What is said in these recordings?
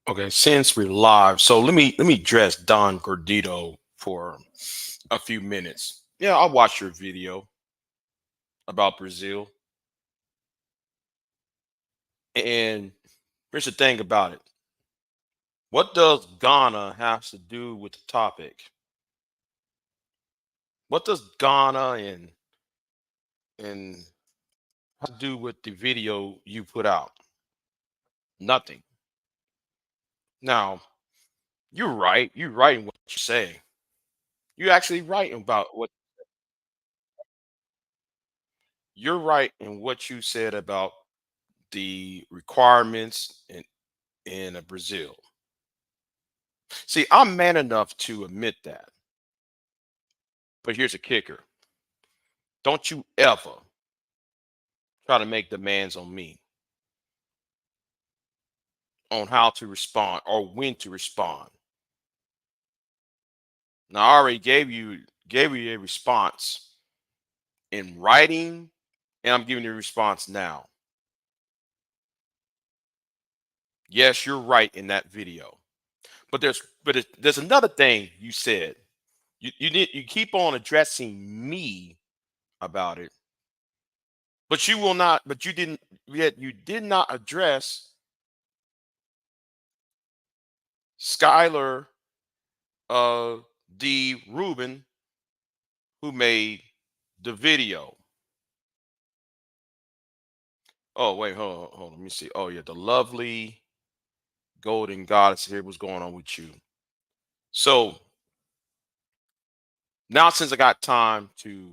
Okay, since we're live, so let me dress Don Gordito for a few minutes. Yeah, I'll watch your video about Brazil. And here's the thing about it. What does Ghana have to do with the topic? What does Ghana and have to do with the video you put out? Nothing. Now, you're right. You're right in what you say. You're actually right about what you're right in what you said about the requirements in Brazil. See, I'm man enough to admit that. But here's a kicker. Don't you ever try to make demands on me on how to respond or when to respond. Now I already gave you a response in writing, and I'm giving you a response now. Yes, you're right in that video. There's another thing you said. You keep on addressing me about it, but you will not. But you didn't. Yet you did not address Skylar D. Rubin, who made the video. Oh, wait, hold on. Let me see. Oh, yeah, the lovely golden goddess here. What's going on with you? So now, since I got time to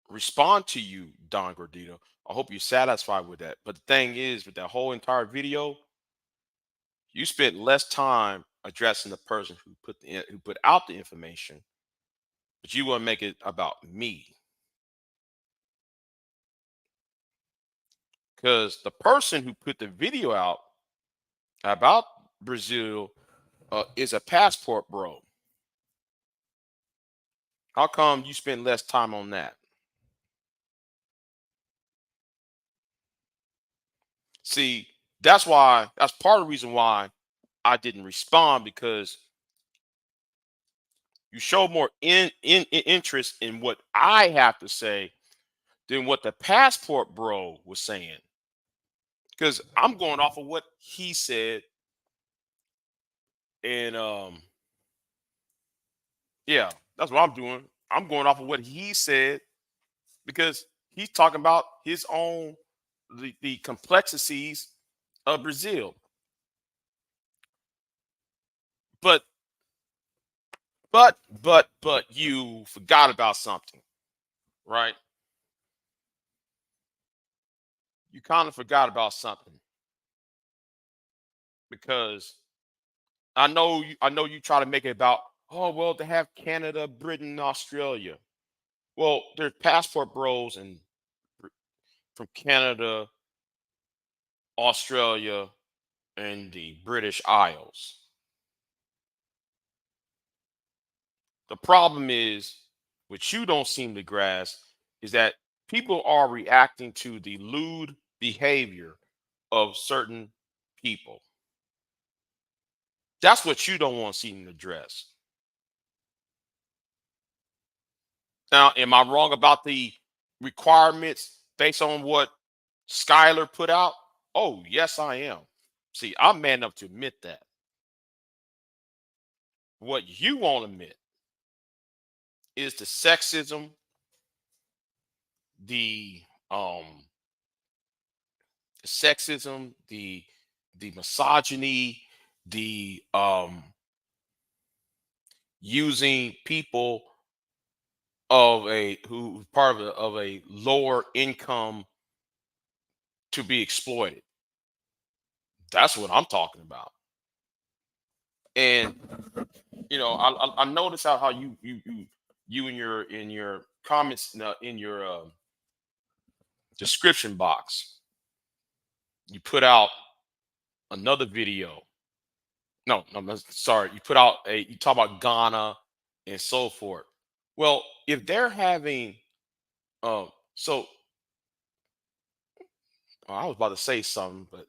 respond to you, Don Gordito, I hope you're satisfied with that. But the thing is, with that whole entire video, you spent less time addressing the person who put out the information, but you want to make it about me. Because the person who put the video out about Brazil is a passport bro. How come you spend less time on that? See, that's part of the reason why I didn't respond because you show more interest in what I have to say than what the passport bro was saying. Because I'm going off of what he said, and yeah, that's what I'm doing. I'm going off of what he said because he's talking about his own the complexities of Brazil. But but you forgot about something, right? You kind of forgot about something because I know you try to make it about, oh well, to have Canada, Britain, Australia. Well, there's passport bros and from Canada, Australia, and the British Isles. The problem is, what you don't seem to grasp is that people are reacting to the lewd behavior of certain people. That's what you don't want to see them address. Now, am I wrong about the requirements based on what Skylar put out? Oh, yes, I am. See, I'm man enough to admit that. What you won't admit is the sexism, the um the misogyny, the using people of a who part of a lower income to be exploited. That's what I'm talking about. And I notice how you in your comments in your description box, you put out another video. No, sorry. You put out you talk about Ghana and so forth. Well, if they're having so I was about to say something, but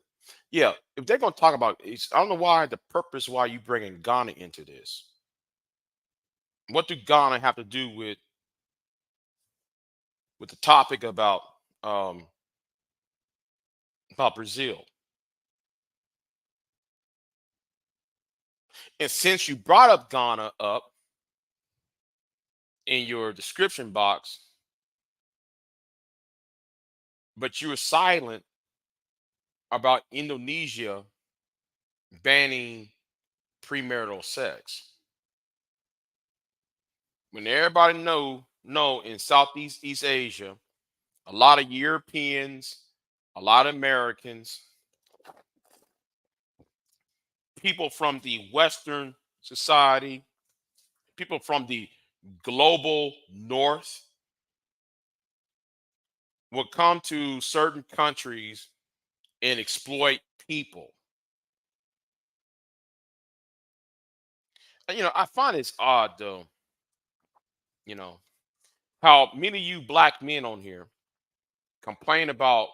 Yeah, if they're gonna talk about it's, I don't know why the purpose why you bringing Ghana into this. What do Ghana have to do with the topic um about Brazil? And since you brought up Ghana up in your description box, but you were silent about Indonesia banning premarital sex, when everybody know in Southeast East Asia, a lot of Europeans, a lot of Americans, people from the Western society, people from the global North will come to certain countries and exploit people. And, I find it's odd though, you know, how many of you black men on here complain about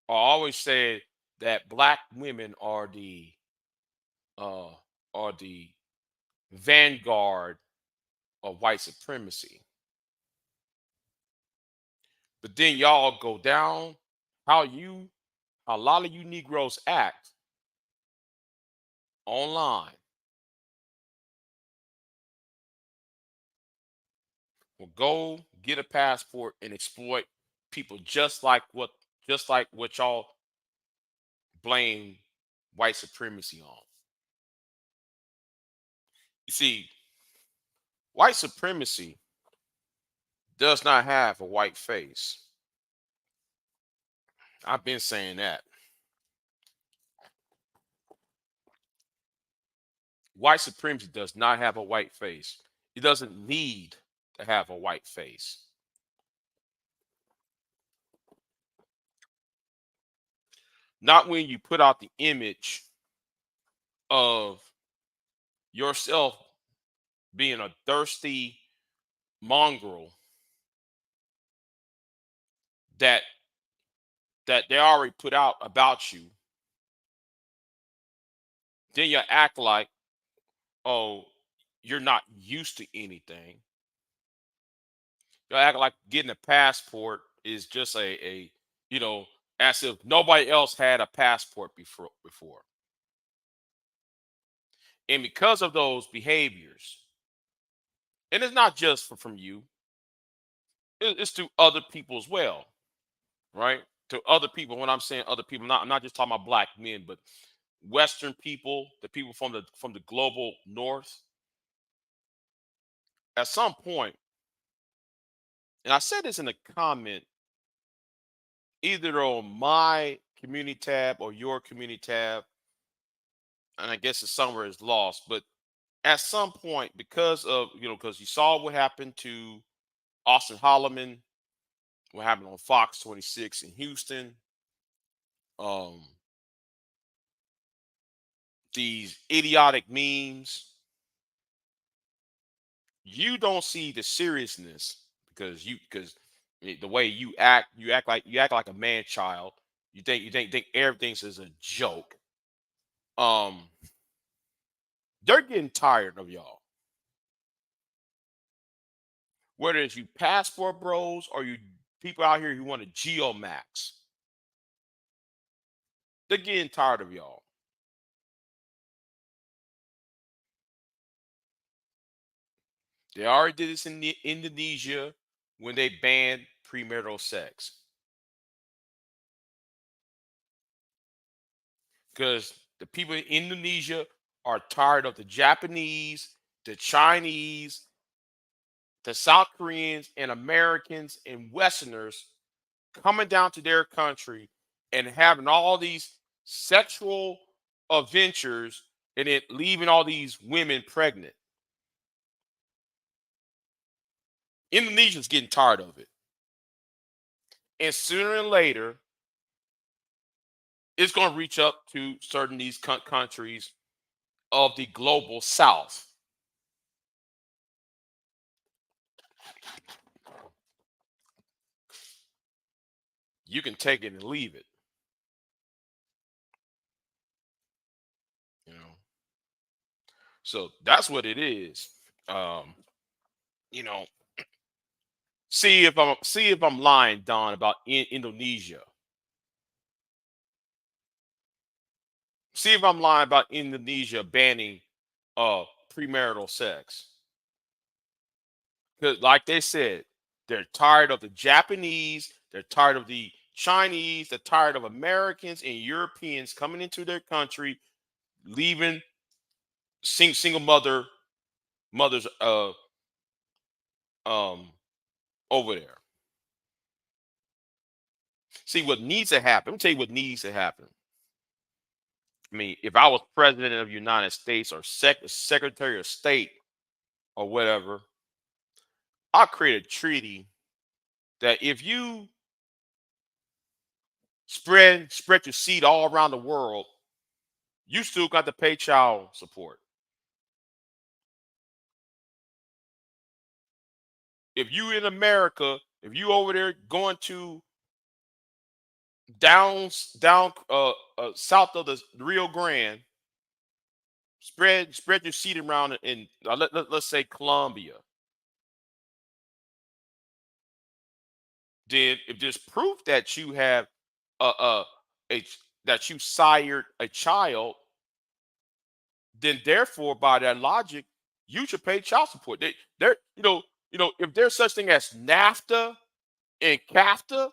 or always say that black women uh are the vanguard of white supremacy. But then y'all go down how a lot of you Negroes act online will go get a passport and exploit people just like what y'all blame white supremacy on. You see, white supremacy does not have a white face. I've been saying that. White supremacy does not have a white face. It doesn't need to have a white face. Not when you put out the image of yourself being a thirsty mongrel that they already put out about you. Then you act like, oh, you're not used to anything. You act like getting a passport is just a as if nobody else had a passport before. And because of those behaviors, and it's not just from you, it's to other people as well, right? To other people. When I'm saying other people, I'm not just talking about black men, but Western people, the people from the global North. At some point, and I said this in a comment, either on my community tab or your community tab, and I guess it's somewhere is lost. But at some point, because you saw what happened to Austin Holloman, what happened on Fox 26 in Houston, um, these idiotic memes, you don't see the seriousness because the way you act like a man child. You think everything's is a joke. Um, they're getting tired of y'all. Whether it's you passport bros or you people out here who want to geomax, they're getting tired of y'all. They already did this in Indonesia when they banned premarital sex because the people in Indonesia are tired of the Japanese, the Chinese, the South Koreans, and Americans and Westerners coming down to their country and having all these sexual adventures and then leaving all these women pregnant. Indonesia's getting tired of it. And sooner or later, it's going to reach up to certain these countries of the global south. You can take it and leave it. So that's what it is. Um, you know, see if I'm lying, Don, about Indonesia. See if I'm lying about Indonesia banning uh premarital sex. Because like they said, they're tired of the Japanese, they're tired of the Chinese, they're tired of Americans and Europeans coming into their country, leaving single mothers um over there. See what needs to happen. Let me tell you what needs to happen. I mean, if I was president of the United States or secretary of state or whatever, I'll create a treaty that if you spread your seed all around the world, you still got to pay child support. If you in America, if you over there going to down south of the Rio Grande, spread your seed around in let's say Colombia. Then if there's proof that you have a that you sired a child, then therefore by that logic, you should pay child support. There, if there's such thing as NAFTA and CAFTA,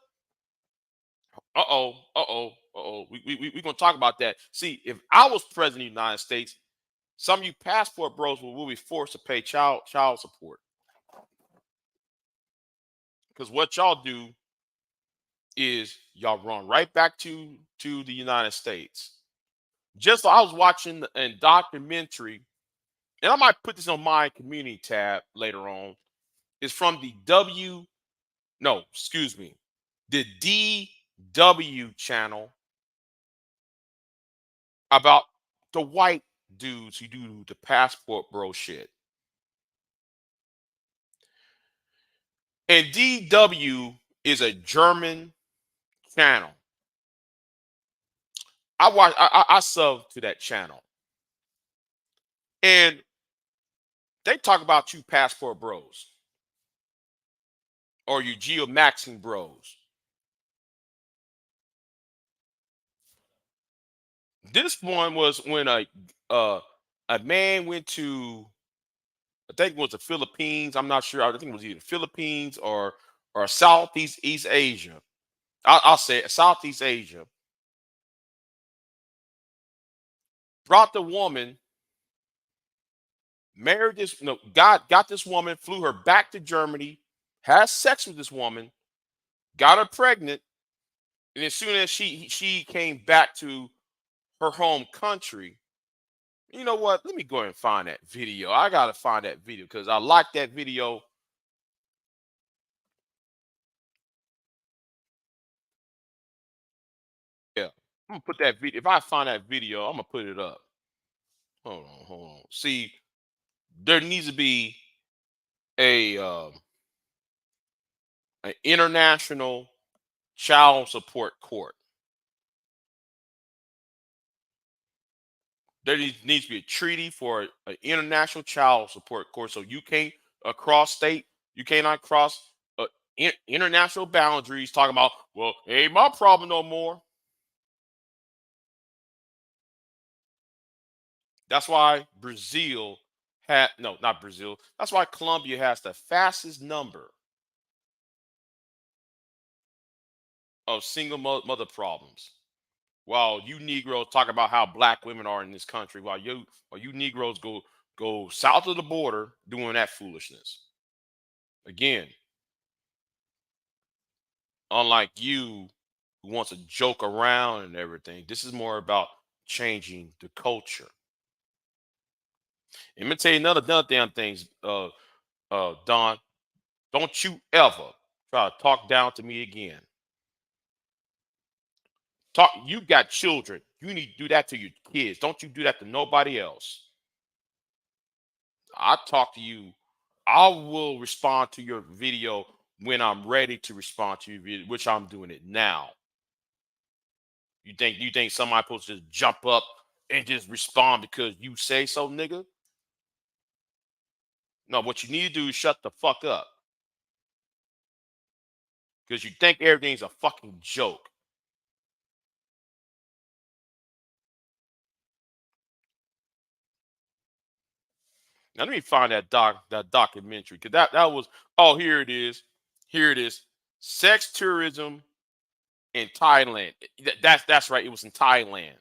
we gonna talk about that. See, if I was president of the United States, some of you passport bros will be forced to pay child support because what y'all do is y'all run right back to the United States. Just I was watching a documentary, and I might put this on my community tab later on. It's from the no, excuse me, the DW channel about the white dudes who do the passport bro shit. And DW is a German channel. I sub to that channel. And they talk about you passport bros or you geomaxing bros. This one was when uh, a man went to, I think it was the Philippines. I'm not sure. I think it was either Philippines or Southeast East Asia. I'll say it, Southeast Asia. Brought the woman, married this, no, got this woman, flew her back to Germany, has sex with this woman, got her pregnant, and as soon as she came back to her home country, you know what? Let me go ahead and find that video. I gotta find that video because I like that video. Yeah, I'm gonna put that video. If I find that video, I'm gonna put it up. Hold on. See, there needs to be a an international child support court. There needs to be a treaty for an international child support court. So you can't cross state, you cannot cross international boundaries. Talking about, well, it ain't my problem no more. That's why Brazil had no, not Brazil. That's why Colombia has the fastest number of single mother problems. While you Negroes talk about how black women are in this country, while you Negroes go south of the border doing that foolishness. Again, unlike you who wants to joke around and everything, this is more about changing the culture. And let me tell you another damn things, Don. Don't you ever try to talk down to me again. Talk. You got children. You need to do that to your kids. Don't you do that to nobody else. I talk to you. I will respond to your video when I'm ready to respond to your video, which I'm doing it now. You think somebody supposed to just jump up and just respond because you say so, nigga? No, what you need to do is shut the fuck up because you think everything's a fucking joke. Now let me find that documentary because that was, oh, here it is. Here it is. Sex tourism in Thailand. That's right. It was in Thailand.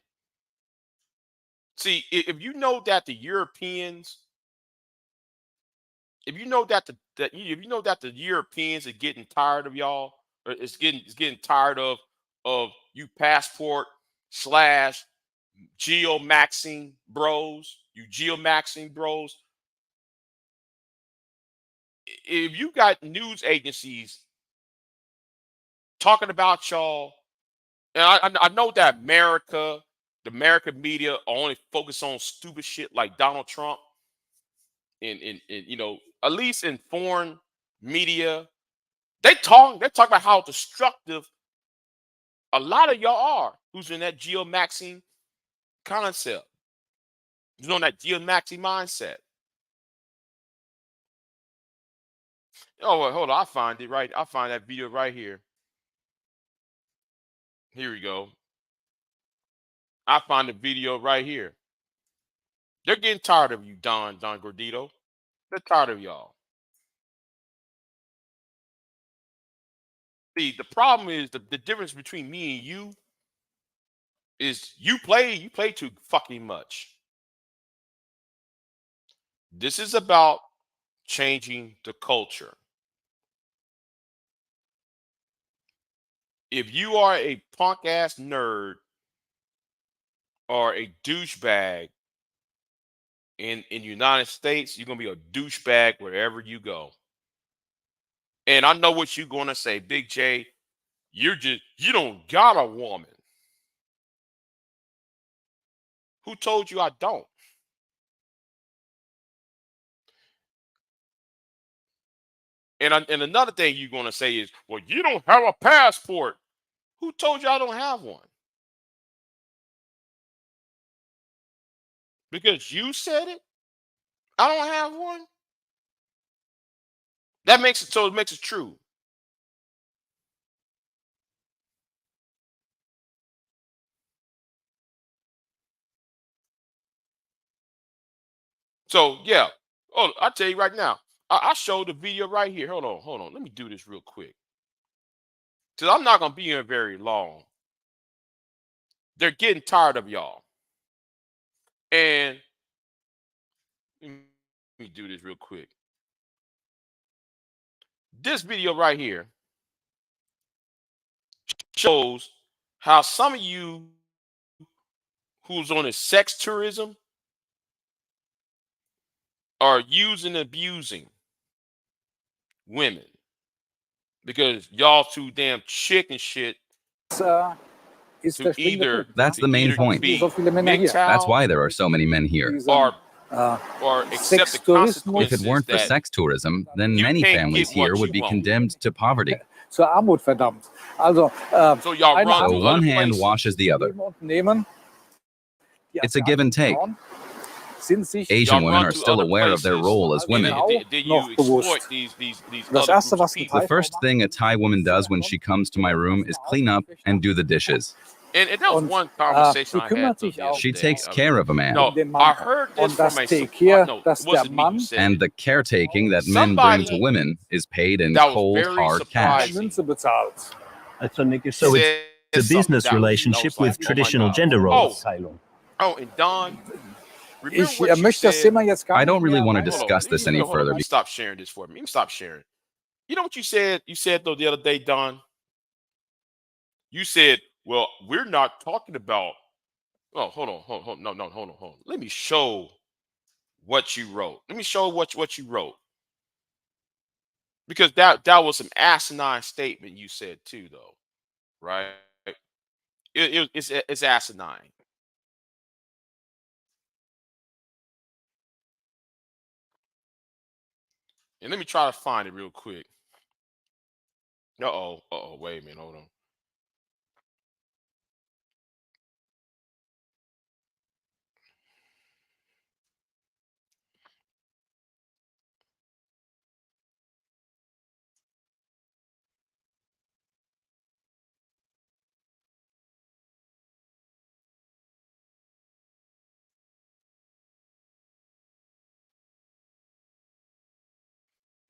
See, if you know that the Europeans, if you know that if you know that the Europeans are getting tired of y'all, or it's getting tired of you passport slash geomaxing bros, you geomaxing bros. If you got news agencies talking about y'all, and I know that the American media are only focused on stupid shit like Donald Trump, and at least in foreign media, they talk about how destructive a lot of y'all are who's in that geomaxing concept, who's on that geomaxing mindset. Oh, well, hold on, I find it right. I find that video right here. Here we go. I find the video right here. They're getting tired of you, Don Gordito. They're tired of y'all. See, the problem is the difference between me and you is you play too fucking much. This is about changing the culture. If you are a punk ass nerd or a douchebag in the United States, you're gonna be a douchebag wherever you go. And I know what you're gonna say, Big J. You don't got a woman. Who told you I don't? And another thing you're gonna say is, well, you don't have a passport. Who told you I don't have one? Because you said it. I don't have one. That makes it so it makes it true. So yeah. Oh, I tell you right now. I showed the video right here. Hold on. Let me do this real quick. Cause I'm not gonna be here very long. They're getting tired of y'all. And let me do this real quick. This video right here shows how some of you who's on a sex tourism are using and abusing women because y'all too damn chicken shit äh, ist to der springende either Punkt. That's to the main either point. So be viele Männer hier. That's MGTOW why there are so many men here. or Äh, or accept the Sextourismus. If it consequences weren't for that sex tourism, then you many can't families get here what would you be want. condemned to poverty. Zur Armut, verdammt. Also, So y'all eine run So to Hand one other hand places. washes the other. geben und nehmen. Die It's a give and take. Frauen sind sich Asian Y'all women run are to still other aware of their places, role as als women. Frau then noch you exploit bewusst. these Das other Erste, groups of was eine people. The first Thai-Frau thing a Thai woman does when she comes to my room is clean up and do the dishes. And that was Und one conversation sie I had kümmert the sich other auch She day. takes care of a man. No, den I Mann. heard this Und das from a Take Care, no, it dass der wasn't me who Mann said And it. the caretaking that men bring to Somebody women is paid in that was cold, very hard in einer cash. surprising Münze bezahlt. So it's said a something business that was relationship like, with oh my traditional God. gender roles. Oh, and Don, remember Ich what you möchte das said? Thema jetzt gar I nicht don't really mehr want to weiter- Hold on, discuss this any hold on. Let further. me stop sharing this for me. Let me stop sharing. You know what you said? You said though the other day, Don. You said, "Well, we're not talking about." Oh, hold on, no, hold on. Let me show what you wrote. Let me show what you wrote because that was some asinine statement you said too, though, right? It's asinine. And let me try to find it real quick. Wait a minute, hold on.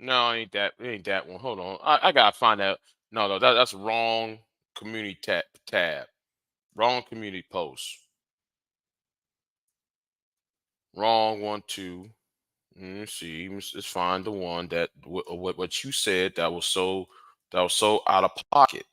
No, ain't that one. Hold on. I gotta find out. No, no, that's wrong community tab. Wrong community post. Wrong one too. Let's see. Let's find the one that what you said that was so out of pocket.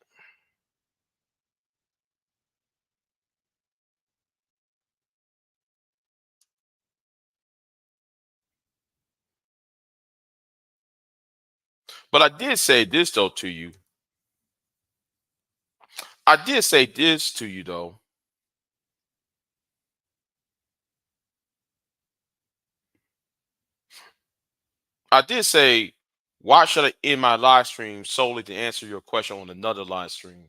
But I did say this though to you. I did say this to you though. I did say, why should I end my live stream solely to answer your question on another live stream?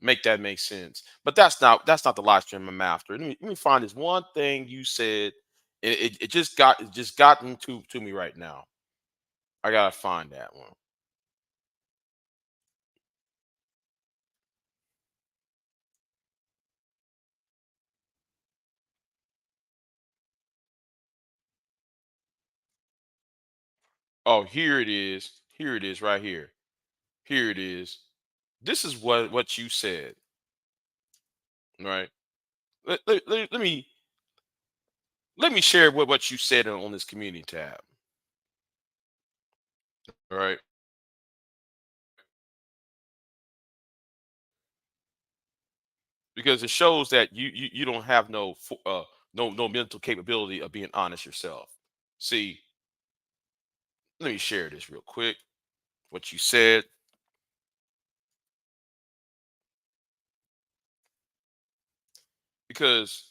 Make that make sense. But that's not the live stream I'm after. Let me find this one thing you said. It just gotten to me right now. I gotta find that one. Oh, here it is. Here it is right here. Here it is. This is what you said, right? Let me share what you said on this community tab. All right. Because it shows that you don't have no mental capability of being honest yourself. See, let me share this real quick. What you said, because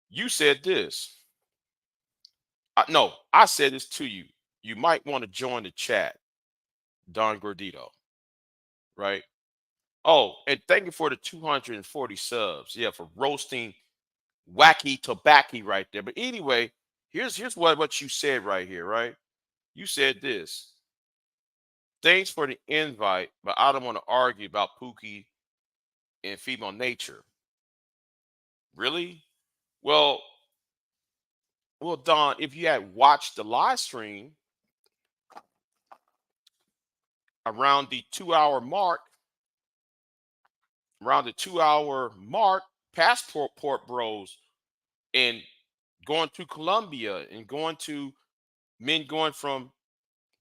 you said this. No, I said this to you. You might want to join the chat, Don Gordito, right? Oh, and thank you for the 240 subs. Yeah, for roasting wacky tobacco right there. But anyway, here's what you said right here, right? You said this. Thanks for the invite, but I don't want to argue about Pookie and female nature. Really? Well, Don, if you had watched the live stream around the 2 hour mark, around the 2 hour mark, passport port bros and going to Colombia and going to men going from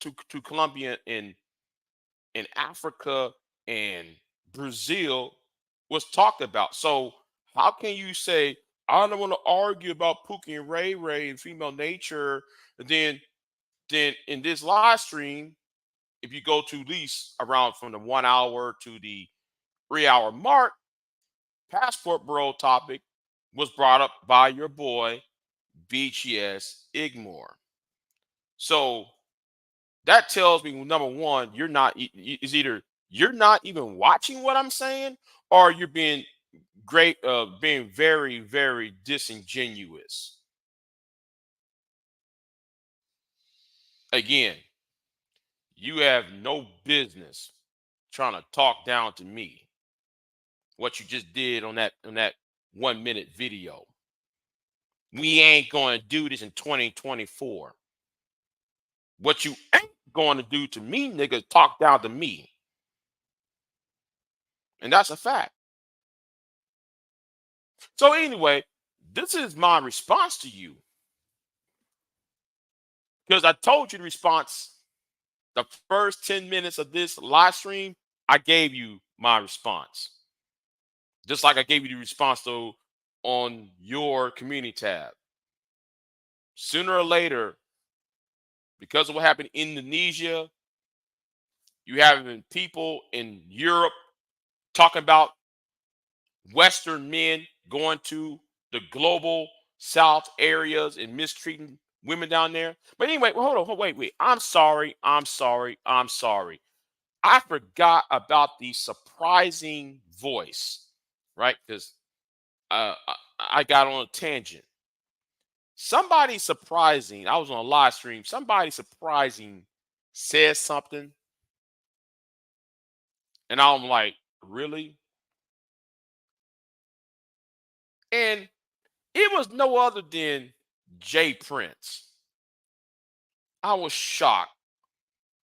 to Colombia and Africa and Brazil was talked about. So how can you say I don't want to argue about Pookie and Ray Ray and female nature? And then in this live stream, if you go to at least around from the 1 hour to the 3 hour mark, passport bro topic was brought up by your boy BGS Igmore. So that tells me number one, you're not is either you're not even watching what I'm saying, or you're being very, very disingenuous. Again, you have no business trying to talk down to me. What you just did on that 1 minute video. We ain't going to do this in 2024. What you ain't going to do to me, nigga, is talk down to me. And that's a fact. So anyway, this is my response to you. Because I told you the response the first 10 minutes of this live stream, I gave you my response. Just like I gave you the response though on your community tab. Sooner or later, because of what happened in Indonesia, you having people in Europe talking about Western men going to the global South areas and mistreating women down there. But anyway, hold on, wait. I'm sorry. I forgot about the surprising voice, right? Because I got on a tangent. Somebody surprising, I was on a live stream, somebody surprising said something, and I'm like, really? And it was no other than Jay Prince. I was shocked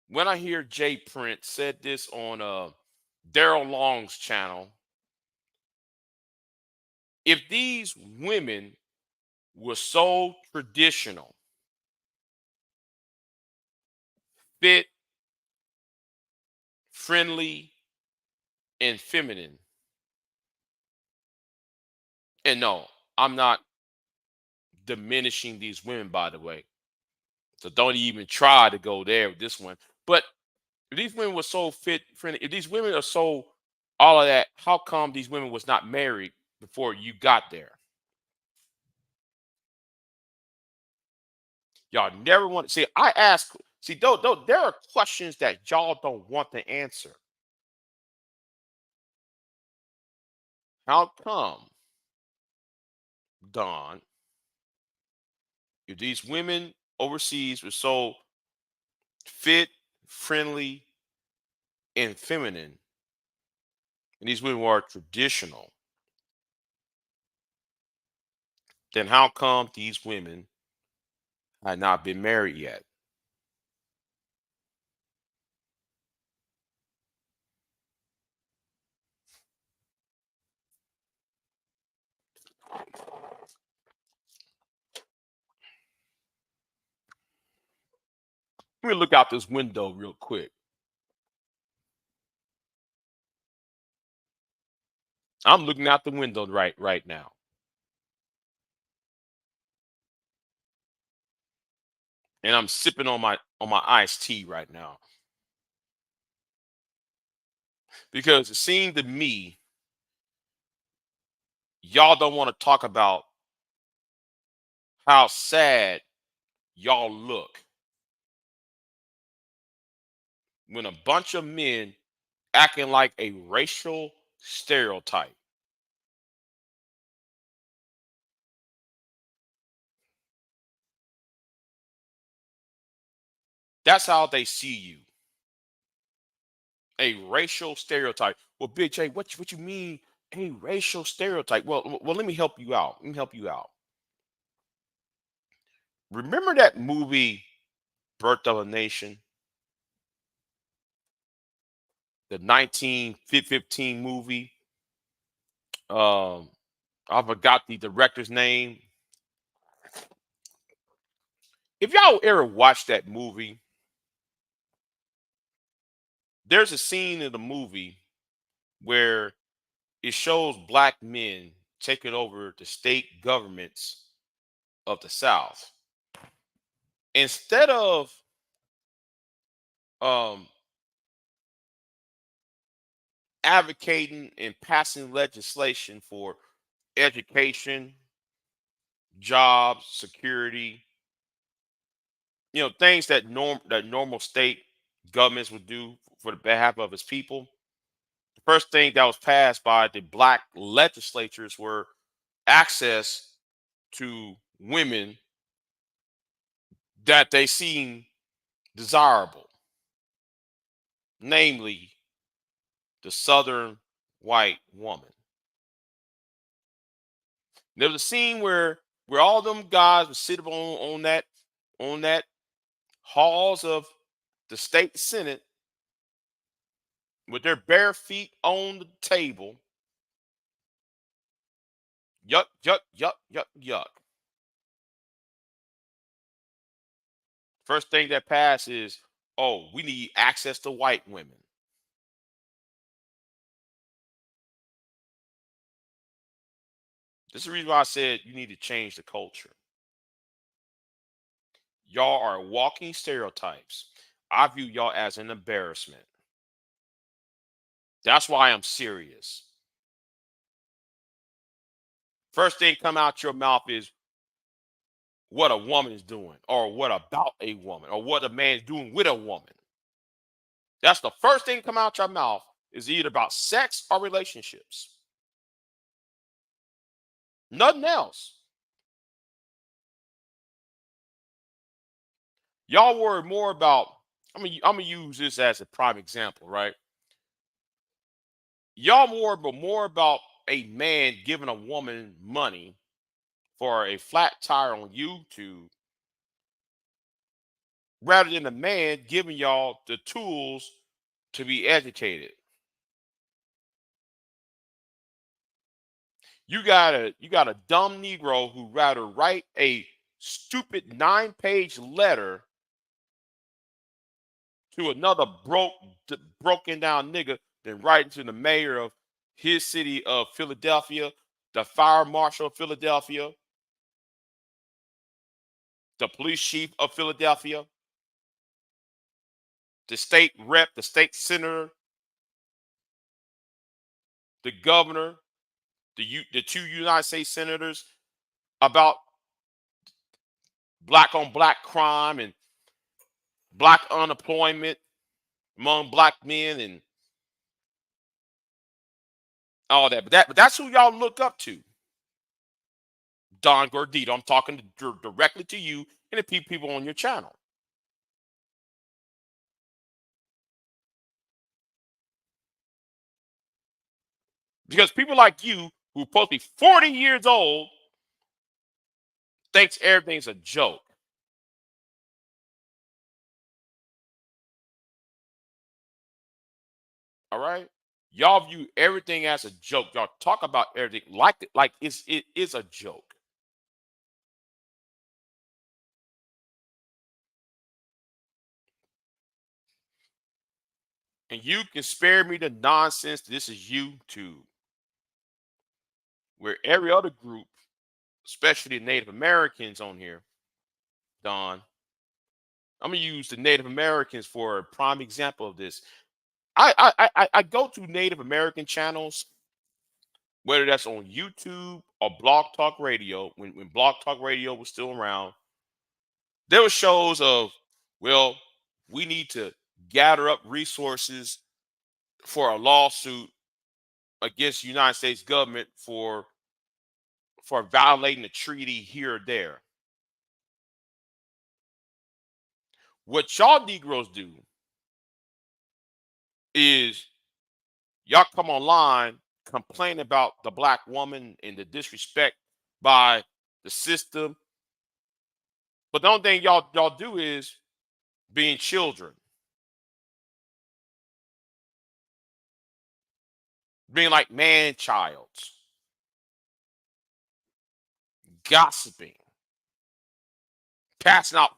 when I hear Jay Prince said this on Daryl Long's channel. If these women were so traditional, fit, friendly, and feminine, and no, I'm not diminishing these women, by the way. So don't even try to go there with this one. But if these women were so fit, friendly, if these women are so all of that, how come these women was not married before you got there? Y'all never want to see. I ask, see, though there are questions that y'all don't want to answer. How come, Don, if these women overseas were so fit, friendly, and feminine, and these women were traditional, then how come these women had not been married yet? Let me look out this window real quick. I'm looking out the window right now. And I'm sipping on my iced tea right now. Because it seemed to me, y'all don't want to talk about how sad y'all look when a bunch of men acting like a racial stereotype. That's how they see you. A racial stereotype. Well, Big J, what you mean a racial stereotype? Well, let me help you out. Let me help you out. Remember that movie Birth of a Nation? The 1915 movie. Um, I forgot the director's name. If y'all ever watched that movie, there's a scene in the movie where it shows black men taking over the state governments of the South. Instead of um, advocating and passing legislation for education, jobs, security, things that normal state governments would do for the behalf of its people. The first thing that was passed by the black legislatures were access to women that they seem desirable, namely the Southern white woman. There was a scene where all them guys would sit on that halls of the state senate with their bare feet on the table. Yuck, yuck, yuck, yuck, yuck. First thing that passed is, oh, we need access to white women. This is the reason why I said you need to change the culture. Y'all are walking stereotypes. I view y'all as an embarrassment. That's why I'm serious. First thing come out your mouth is what a woman is doing, or what about a woman, or what a man is doing with a woman. That's the first thing come out your mouth is either about sex or relationships. Nothing else. Y'all worry more about. I'm gonna use this as a prime example, right? Y'all more about a man giving a woman money for a flat tire on YouTube rather than a man giving y'all the tools to be educated. You got a dumb Negro who rather write a stupid 9-page letter to another broken down nigga than writing to the mayor of his city of Philadelphia, the fire marshal of Philadelphia, the police chief of Philadelphia, the state rep, the state senator, the governor, the two United States senators about black on black crime and black unemployment among black men and all that. But that's who y'all look up to. Don Gordito. I'm talking directly to you and the people on your channel. Because people like you, who are supposed to be 40 years old, thinks everything's a joke. All right? Y'all view everything as a joke. Y'all talk about everything like it is a joke. And you can spare me the nonsense. This is YouTube, where every other group, especially the Native Americans on here, Don, I'm gonna use the Native Americans for a prime example of this. I go to Native American channels, whether that's on YouTube or Blog Talk Radio. When Blog Talk Radio was still around, there were shows of, well, we need to gather up resources for a lawsuit against the United States government for violating the treaty here or there. What y'all Negroes do is y'all come online, complain about the black woman and the disrespect by the system. But the only thing y'all do is being children, being like man childs, gossiping, passing out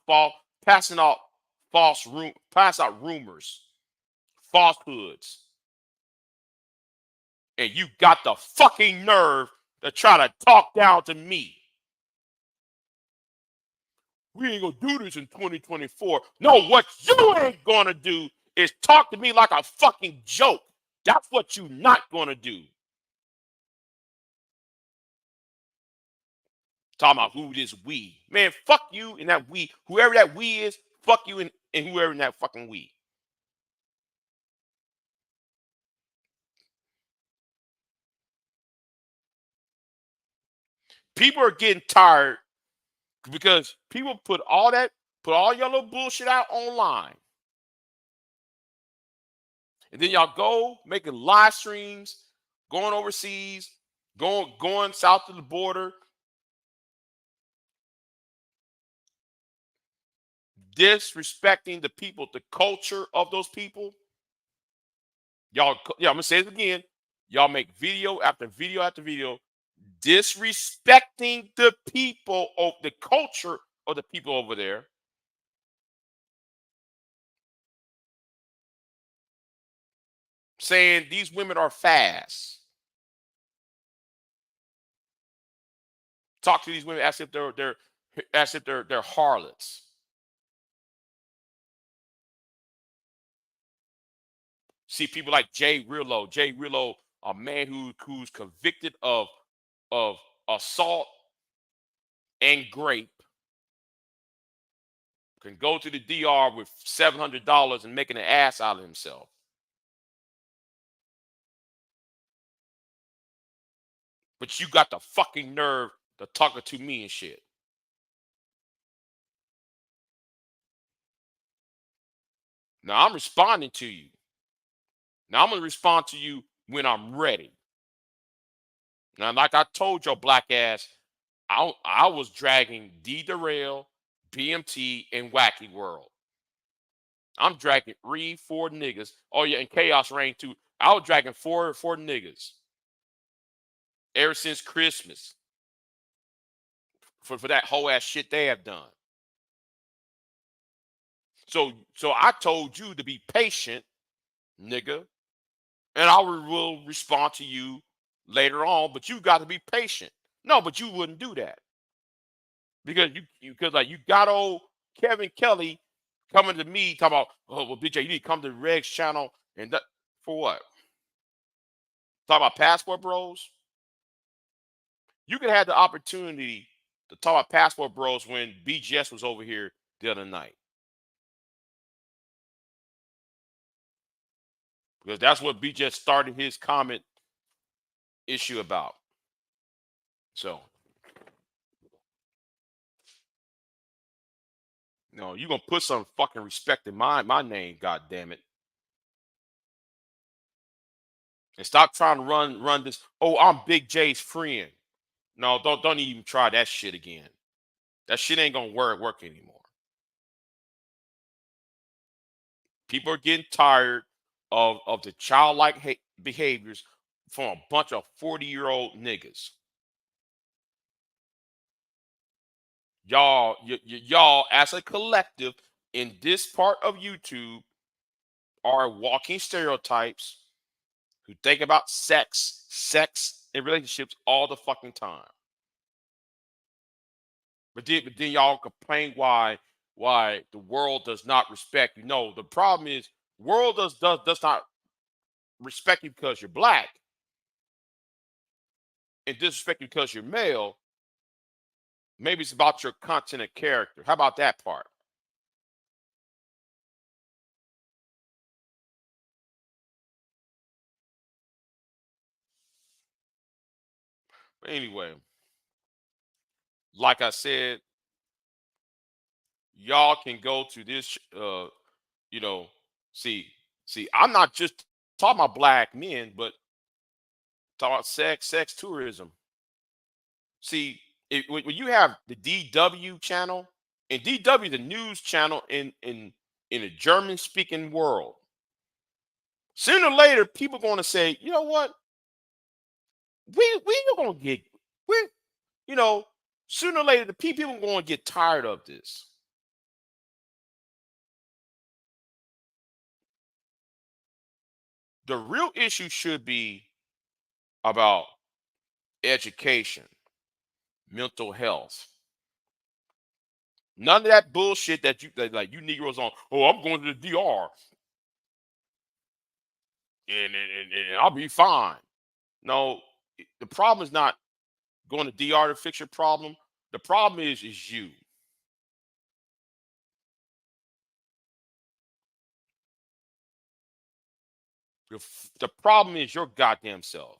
pass out rumors, falsehoods, and you got the fucking nerve to try to talk down to me. We ain't gonna do this in 2024. No, what you ain't gonna do is talk to me like a fucking joke. That's what you not gonna do. Talking about who this we. Man, fuck you and that we. Whoever that we is, fuck you and whoever in that fucking we. People are getting tired because people put all your little bullshit out online. And then y'all go making live streams, going overseas, going south of the border, disrespecting the people, the culture of those people. Y'all, yeah, I'm gonna say it again. Y'all make video after video after video, disrespecting the people of the culture of the people over there. Saying these women are fast. Talk to these women as if they're harlots. See people like Jay Rillo, a man who's convicted of assault and grape, can go to the DR with $700 and making an ass out of himself. But you got the fucking nerve to talk to me and shit. Now I'm responding to you. Now I'm gonna respond to you when I'm ready. Now, like I told your black ass, I was dragging D Derail, BMT, and Wacky World. I'm dragging 3, 4 niggas. Oh yeah, and Chaos Reign too. I was dragging four niggas ever since Christmas for that whole ass shit they have done. So I told you to be patient, nigga, and I will respond to you later on. But you got to be patient. No, but you wouldn't do that because because like you got old Kevin Kelly coming to me talking about, oh well, BJ, you need to come to Reg's channel and that for what? Talk about Passport Bros. You could have the opportunity to talk about Passport Bros when BGS was over here the other night because that's what BGS started his comment issue about. So, no, you gonna put some fucking respect in my name, god damn it. And stop trying to run this. Oh, I'm Big J's friend. No, don't even try that shit again. That shit ain't gonna work anymore. People are getting tired of the childlike behaviors from a bunch of 40-year-old niggas. Y'all as a collective in this part of YouTube are walking stereotypes who think about sex and relationships all the fucking time. But then y'all complain why the world does not respect you. No, the problem is world does not respect you because you're black and disrespect you because you're male. Maybe it's about your content and character. How about that part? But anyway, like I said, y'all can go to this you know, see, I'm not just talking about black men, but talking about sex tourism. See, when you have the DW channel, and DW the news channel in a German speaking world, sooner or later people going to say, you know what, we are going to get we you know sooner or later the people are going to get tired of this. The real issue should be about education, mental health. None of that bullshit like you Negroes on. Oh, I'm going to the DR and I'll be fine. No, the problem is not going to DR to fix your problem. The problem is you. The problem is your goddamn self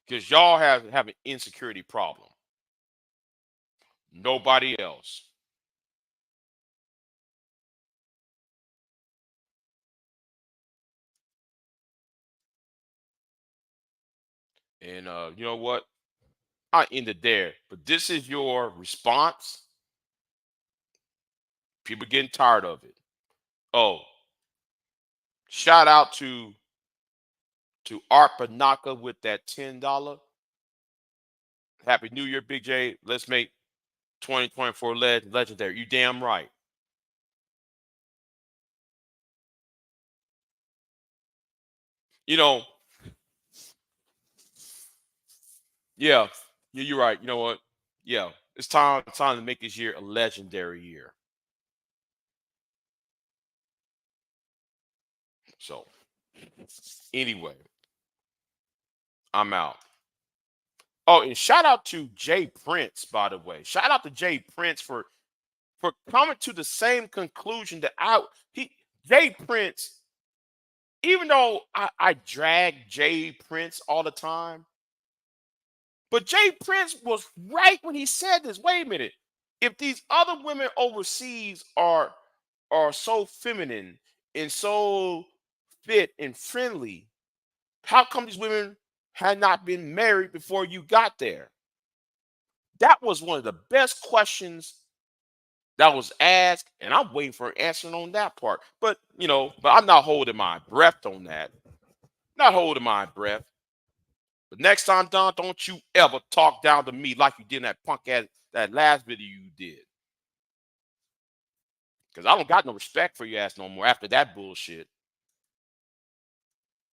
because y'all have an insecurity problem. Nobody else. And you know what? I ended there. But this is your response. People getting tired of it. Oh, shout out to Art Panaka with that $10. Happy New Year, Big J. Let's make 2024 legendary. You damn right. You know, yeah, you're right. You know what? Yeah, it's time to make this year a legendary year. So anyway, I'm out. Oh, and shout out to Jay Prince, by the way. Shout out to Jay Prince for coming to the same conclusion that Jay Prince, even though I drag Jay Prince all the time, but Jay Prince was right when he said this. Wait a minute. If these other women overseas are so feminine and so fit and friendly, how come these women had not been married before you got there? That was one of the best questions that was asked, and I'm waiting for an answer on that part. But but I'm not holding my breath on that. Not holding my breath. But next time, Don, don't you ever talk down to me like you did in that punk ass that last video you did. Because I don't got no respect for your ass no more after that bullshit.